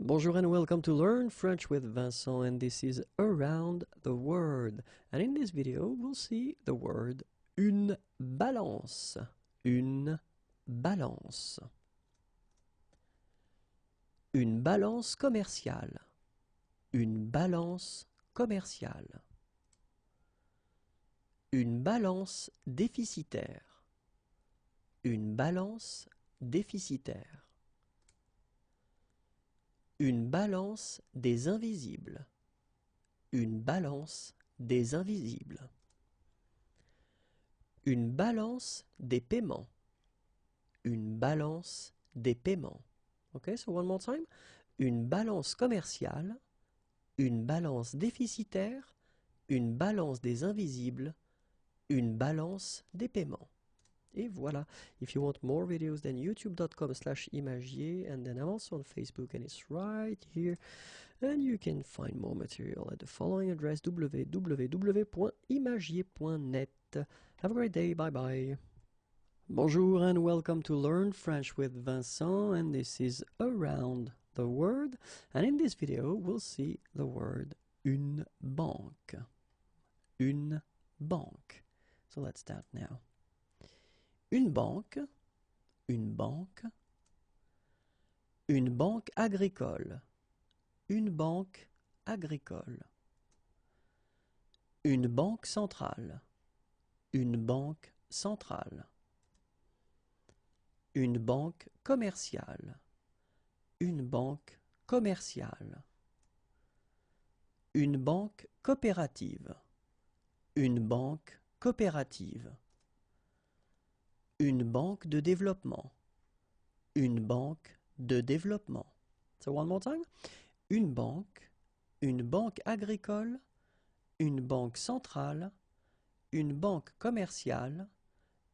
Bonjour and welcome to Learn French with Vincent, and this is Around the Word. And in this video, we'll see the word une balance. Une balance. Une balance commerciale. Une balance commerciale. Une balance déficitaire. Une balance déficitaire. Une balance des invisibles. Une balance des invisibles. Une balance des paiements. Une balance des paiements. Okay, so one more time. Une balance commerciale. Une balance déficitaire. Une balance des invisibles. Une balance des paiements. Et voilà. If you want more videos, then youtube.com/imagier, and then I'm also on Facebook, and it's right here. And you can find more material at the following address, www.imagier.net. Have a great day. Bye bye. Bonjour and welcome to Learn French with Vincent, and this is Around the Word. And in this video, we'll see the word une banque. Une banque. So let's start now. Une banque, une banque, une banque agricole, une banque agricole, une banque centrale, une banque centrale, une banque commerciale, une banque commerciale, une banque coopérative, une banque coopérative, une banque de développement, une banque de développement. So one more time. Une banque agricole, une banque centrale, une banque commerciale,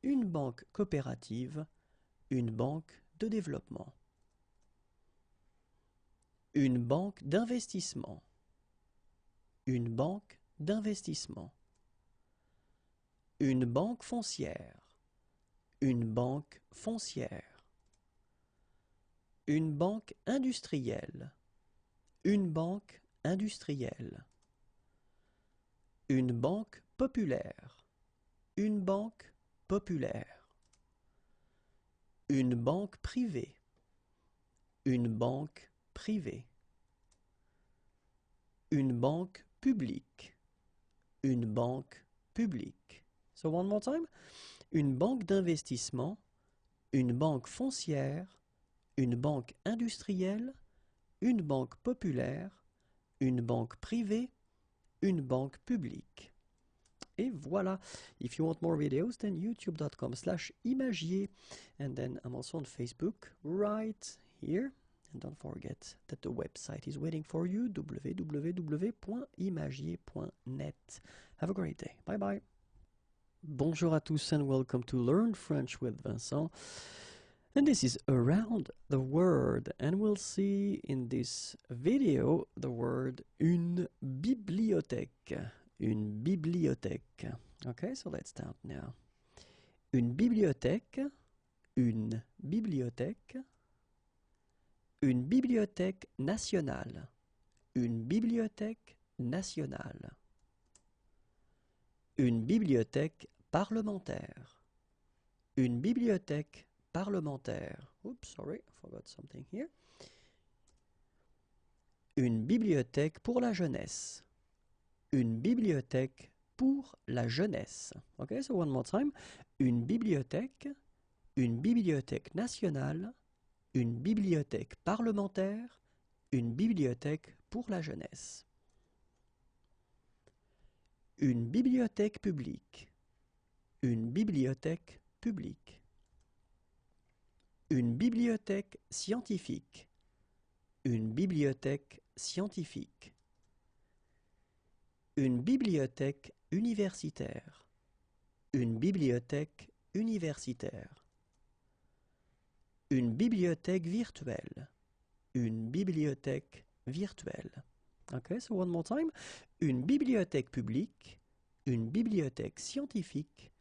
une banque coopérative, une banque de développement. Une banque d'investissement, une banque d'investissement. Une banque foncière, une banque foncière. Une banque industrielle, une banque industrielle. Une banque populaire, une banque populaire. Une banque privée, une banque privée. Une banque publique, une banque publique. So one more time. Une banque d'investissement, une banque foncière, une banque industrielle, une banque populaire, une banque privée, une banque publique. Et voilà. If you want more videos, then youtube.com/imagier, and then I'm also on Facebook right here. And don't forget that the website is waiting for you, www.imagier.net. Have a great day. Bye bye. Bonjour à tous and welcome to Learn French with Vincent. And this is Around the Word, and we'll see in this video the word une bibliothèque. Une bibliothèque. Okay, so let's start now. Une bibliothèque, une bibliothèque, une bibliothèque nationale, une bibliothèque nationale. Une bibliothèque parlementaire. Une bibliothèque parlementaire. Oops, sorry, I forgot something here. Une bibliothèque pour la jeunesse. Une bibliothèque pour la jeunesse. Okay, so one more time. Une bibliothèque nationale, une bibliothèque parlementaire, une bibliothèque pour la jeunesse. Une bibliothèque publique, une bibliothèque publique. Une bibliothèque scientifique, une bibliothèque scientifique. Une bibliothèque universitaire, une bibliothèque universitaire. Une bibliothèque virtuelle, une bibliothèque virtuelle. Okay, so one more time. Une bibliothèque publique, une bibliothèque scientifique,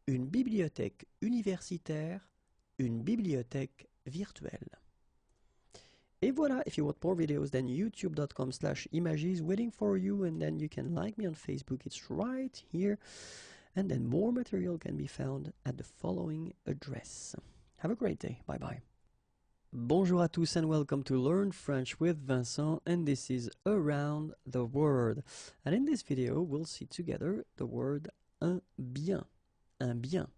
une bibliothèque universitaire, une bibliothèque virtuelle. Et voilà, if you want more videos, then youtube.com/imagier is waiting for you, and then you can like me on Facebook, it's right here, and then more material can be found at the following address. Have a great day, bye bye. Bonjour à tous and welcome to Learn French with Vincent, and this is Around the Word. And in this video, we'll see together the word un bien. Un bien.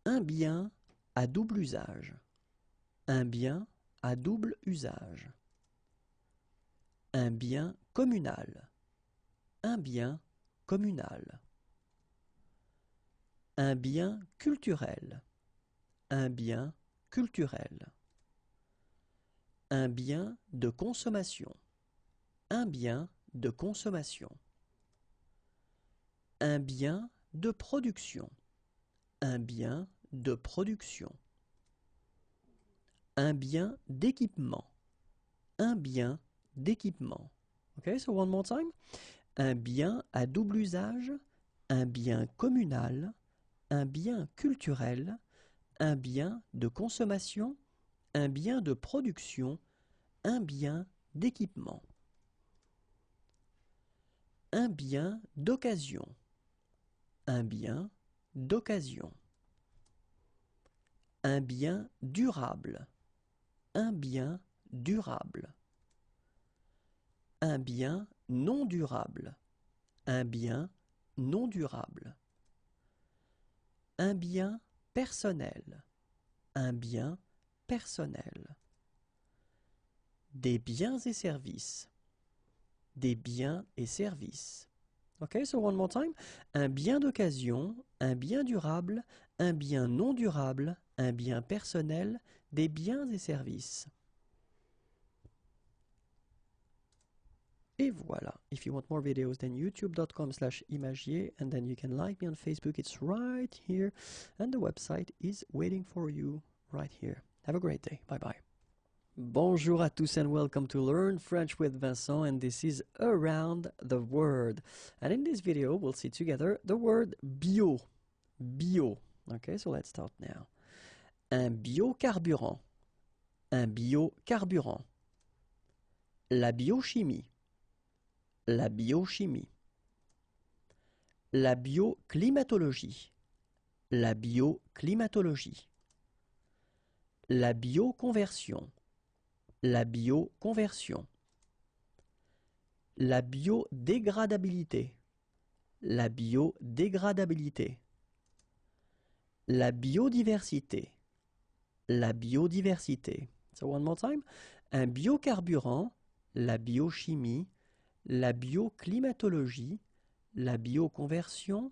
Un bien à double usage. Un bien à double usage. Un bien communal. Un bien communal. Un bien culturel. Un bien culturel. Un bien de consommation. Un bien de consommation. Un bien de production. Un bien de production. Un bien d'équipement. Un bien d'équipement. Okay, so one more time. Un bien à double usage, un bien communal, un bien culturel, un bien de consommation, un bien de production, un bien d'équipement. Un bien d'occasion. Un bien d'occasion. Un bien durable. Un bien durable. Un bien non durable. Un bien non durable. Un bien personnel. Un bien personnel. Des biens et services. Des biens et services. Okay, so one more time. Un bien d'occasion, un bien durable, un bien non durable, un bien personnel, des biens et services. Et voilà. If you want more videos, then youtube.com/imagier, and then you can like me on Facebook. It's right here, and the website is waiting for you right here. Have a great day. Bye bye. Bonjour à tous and welcome to Learn French with Vincent, and this is Around the Word. And in this video, we'll see together the word bio. Bio. Okay, so let's start now. Un biocarburant. Un biocarburant. La biochimie. La biochimie. La bioclimatologie. La bioclimatologie. La bioconversion. La bioconversion. La biodégradabilité. La biodégradabilité. La biodiversité. La biodiversité. So one more time. Un biocarburant, la biochimie, la bioclimatologie, la bioconversion,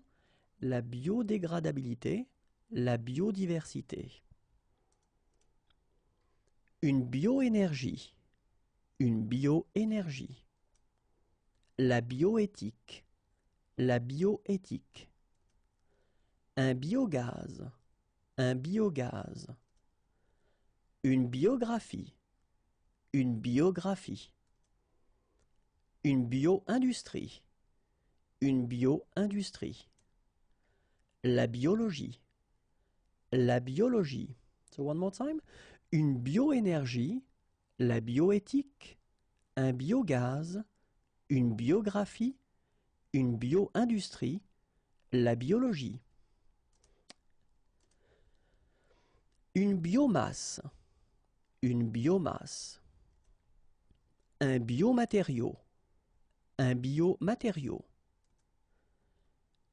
la biodégradabilité, la biodiversité. Une bioénergie. Une bioénergie. La bioéthique. La bioéthique. Un biogaz. Un biogaz. Une biographie. Une biographie. Une bio-industrie. Une bio-industrie. La biologie. La biologie. So one more time. Une bioénergie, la bioéthique, un biogaz, une biographie, une bio-industrie, la biologie. Une biomasse. Une biomasse. Un biomatériau. Un biomatériau.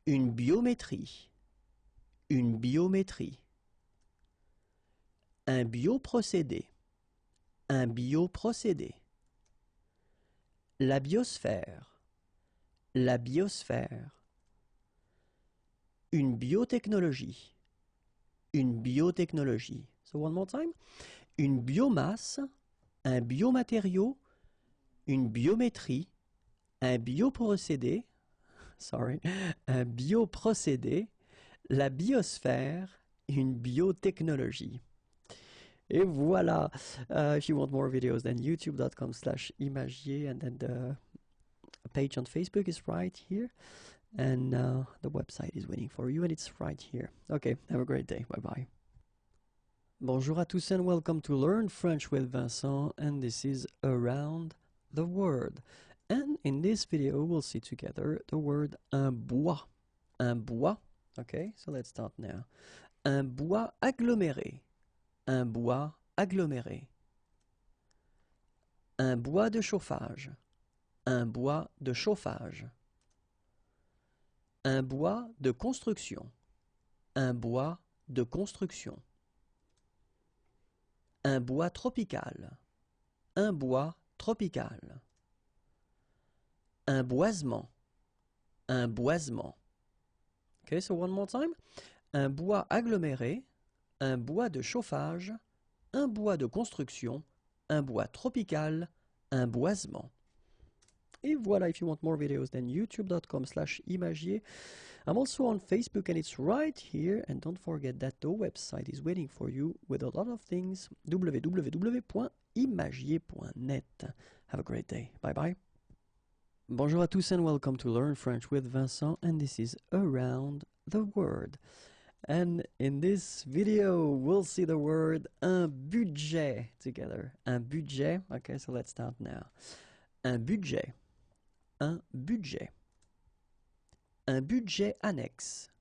Une biométrie. Une biométrie. Un bioprocédé. Un bioprocédé. La biosphère. La biosphère. Une biotechnologie. Une biotechnologie. So one more time. Une biomasse, un biomatériau, une biométrie, un bioprocédé, un bioprocédé, la biosphère, une biotechnologie. Et voilà. If you want more videos, then youtube.com/imagier, and then the page on Facebook is right here, and the website is waiting for you, and it's right here. Okay, have a great day. Bye bye. Bonjour à tous and welcome to Learn French with Vincent, and this is Around the Word. And in this video we'll see together the word un bois. Un bois. Okay, so let's start now. Un bois aggloméré. Un bois aggloméré. Un bois de chauffage. Un bois de chauffage. Un bois de construction. Un bois de construction. Un bois tropical. Un bois tropical. Un boisement. Un boisement. Okay, so one more time. Un bois aggloméré, un bois de chauffage, un bois de construction, un bois tropical, un boisement. Et voilà, if you want more videos, then youtube.com/imagier. I'm also on Facebook and it's right here. And don't forget that the website is waiting for you with a lot of things. www.imagier.net. Have a great day. Bye bye. Bonjour à tous and welcome to Learn French with Vincent, and this is Around the Word. And in this video, we'll see the word un budget together. Un budget. Okay, so let's start now. Un budget. Un budget. Un budget annexe.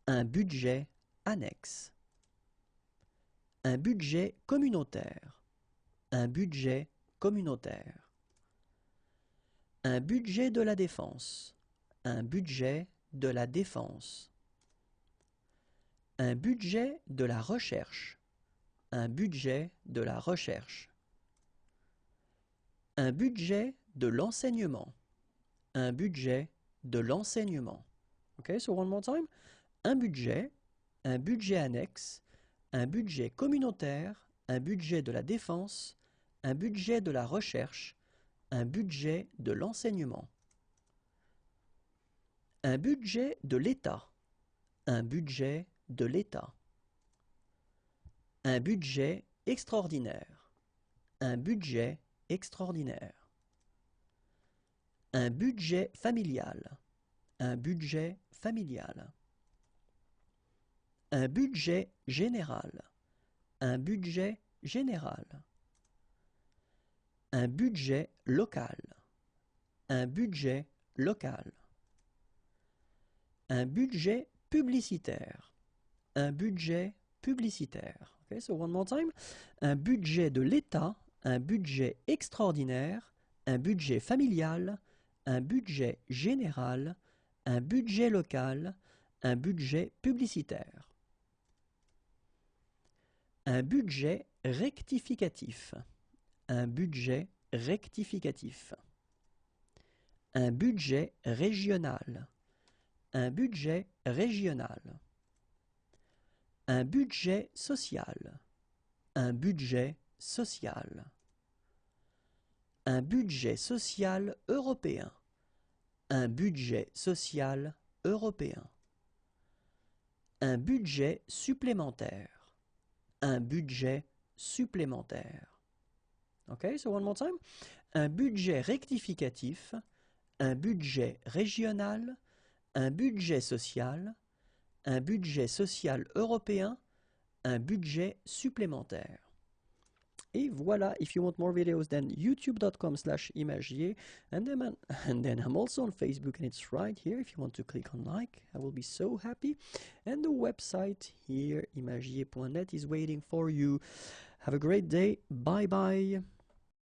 Un budget annexe. Un budget communautaire. Un budget communautaire. Un budget de la défense. Un budget de la défense. Un budget de la recherche. Un budget de la recherche. Un budget de l'enseignement. Un budget de l'enseignement. Okay, so one more time. Un budget annexe, un budget communautaire, un budget de la défense, un budget de la recherche, un budget de l'enseignement. Un budget de l'État. Un budget de l'État. Un budget extraordinaire. Un budget extraordinaire. Un budget familial. Un budget familial. Un budget général. Un budget général. Un budget local. Un budget local. Un budget publicitaire. Un budget publicitaire. Okay, so one more time. Un budget de l'État, un budget extraordinaire, un budget familial, un budget général, un budget local, un budget publicitaire. Un budget rectificatif. Un budget rectificatif. Un budget régional. Un budget régional. Un budget social. Un budget social. Un budget social européen. Un budget social européen. Un budget supplémentaire. Un budget supplémentaire. Okay, so one more time. Un budget rectificatif, un budget régional, un budget social européen, un budget supplémentaire. Et voilà, if you want more videos, then youtube.com/imagier, and then I'm also on Facebook, and it's right here. If you want to click on like, I will be so happy. And the website here, imagier.net, is waiting for you. Have a great day. Bye bye.